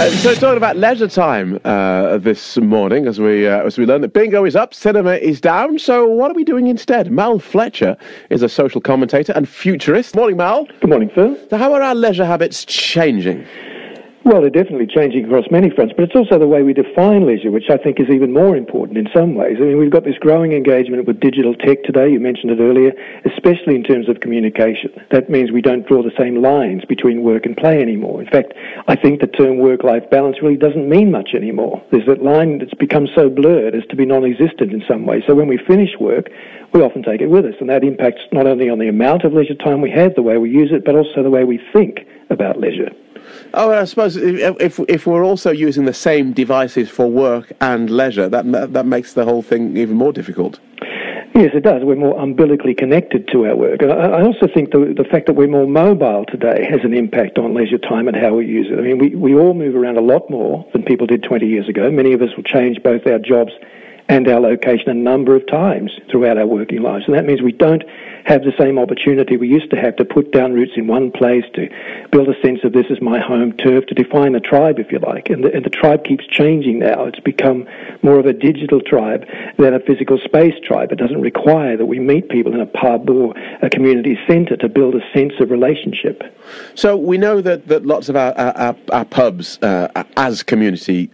So talking about leisure time this morning, as we learn that bingo is up, cinema is down. So what are we doing instead? Mal Fletcher is a social commentator and futurist. Morning, Mal. Good morning, Phil. So how are our leisure habits changing? Well, they're definitely changing across many fronts, but it's also the way we define leisure, which I think is even more important in some ways. I mean, we've got this growing engagement with digital tech today, you mentioned it earlier, especially in terms of communication. That means we don't draw the same lines between work and play anymore. In fact, I think the term work-life balance really doesn't mean much anymore. There's that line that's become so blurred as to be non-existent in some ways. So when we finish work, we often take it with us, and that impacts not only on the amount of leisure time we have, the way we use it, but also the way we think about leisure. Oh, I suppose if we're also using the same devices for work and leisure, that makes the whole thing even more difficult. Yes, it does. We're more umbilically connected to our work. And I also think the fact that we're more mobile today has an impact on leisure time and how we use it. I mean, we all move around a lot more than people did 20 years ago. Many of us will change both our jobs and our location a number of times throughout our working lives. And that means we don't have the same opportunity we used to have to put down roots in one place, to build a sense of this is my home turf, to define a tribe, if you like. And the tribe keeps changing now. It's become more of a digital tribe than a physical space tribe. It doesn't require that we meet people in a pub or a community centre to build a sense of relationship. So we know that lots of our pubs as community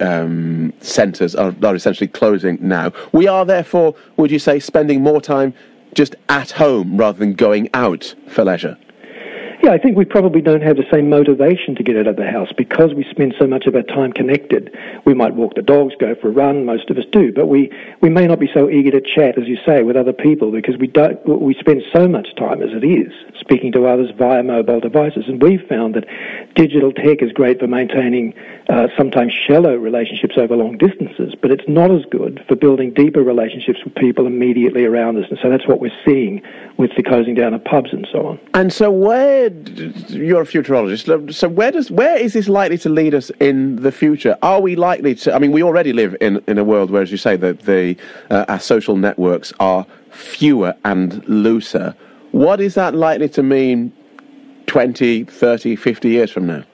centres are essentially closing now. We are therefore, would you say, spending more time just at home rather than going out for leisure? Yeah, I think we probably don't have the same motivation to get out of the house because we spend so much of our time connected. We might walk the dogs, go for a run, most of us do, but we may not be so eager to chat, as you say, with other people because we spend so much time as it is speaking to others via mobile devices. And we've found that digital tech is great for maintaining sometimes shallow relationships over long distances, but it's not as good for building deeper relationships with people immediately around us. And so that's what we're seeing with the closing down of pubs and so on. And so you're a futurologist, so where is this likely to lead us in the future? Are we likely to, I mean, we already live in a world where, as you say, that our social networks are fewer and looser. What is that likely to mean 20, 30, 50 years from now?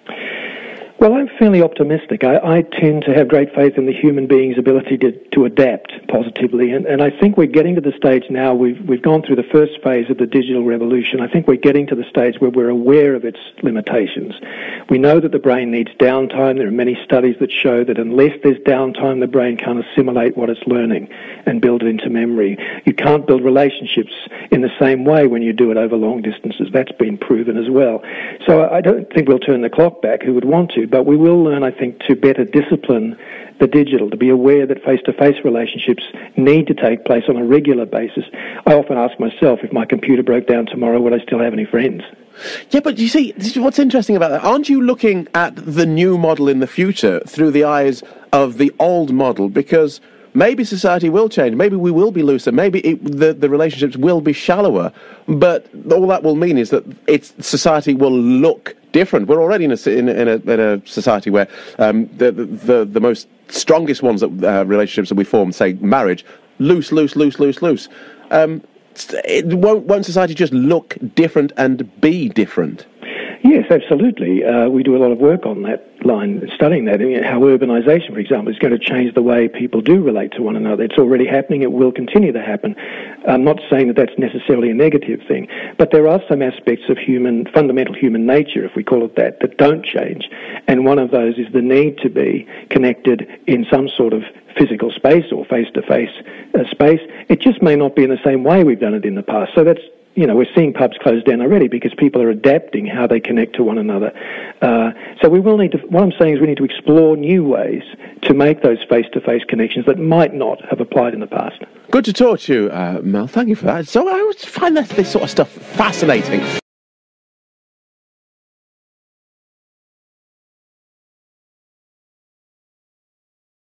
Well, I'm fairly optimistic. I tend to have great faith in the human being's ability to adapt positively, and I think we're getting to the stage now, we've gone through the first phase of the digital revolution. I think we're getting to the stage where we're aware of its limitations. We know that the brain needs downtime. There are many studies that show that unless there's downtime, the brain can't assimilate what it's learning and build it into memory. You can't build relationships in the same way when you do it over long distances. That's been proven as well. So I don't think we'll turn the clock back, who would want to, but we will learn, I think, to better discipline the digital, to be aware that face-to-face relationships need to take place on a regular basis. I often ask myself, if my computer broke down tomorrow, would I still have any friends? Yeah, but you see, what's interesting about that, aren't you looking at the new model in the future through the eyes of the old model? Because maybe society will change, maybe we will be looser, maybe the relationships will be shallower, but all that will mean is that society will look different. We're already in a society where the most strongest ones relationships that we form, say marriage, loose. Won't society just look different and be different? Yes, absolutely. We do a lot of work on that line, studying that, how urbanisation, for example, is going to change the way people do relate to one another. It's already happening. It will continue to happen. I'm not saying that that's necessarily a negative thing, but there are some aspects of fundamental human nature, if we call it that don't change. And one of those is the need to be connected in some sort of physical space or face-to-face space. It just may not be in the same way we've done it in the past. So that's, we're seeing pubs close down already because people are adapting how they connect to one another. So we will need to, what I'm saying is we need to explore new ways to make those face-to-face connections that might not have applied in the past. Good to talk to you, Mel. Thank you for that. So I always find this sort of stuff fascinating.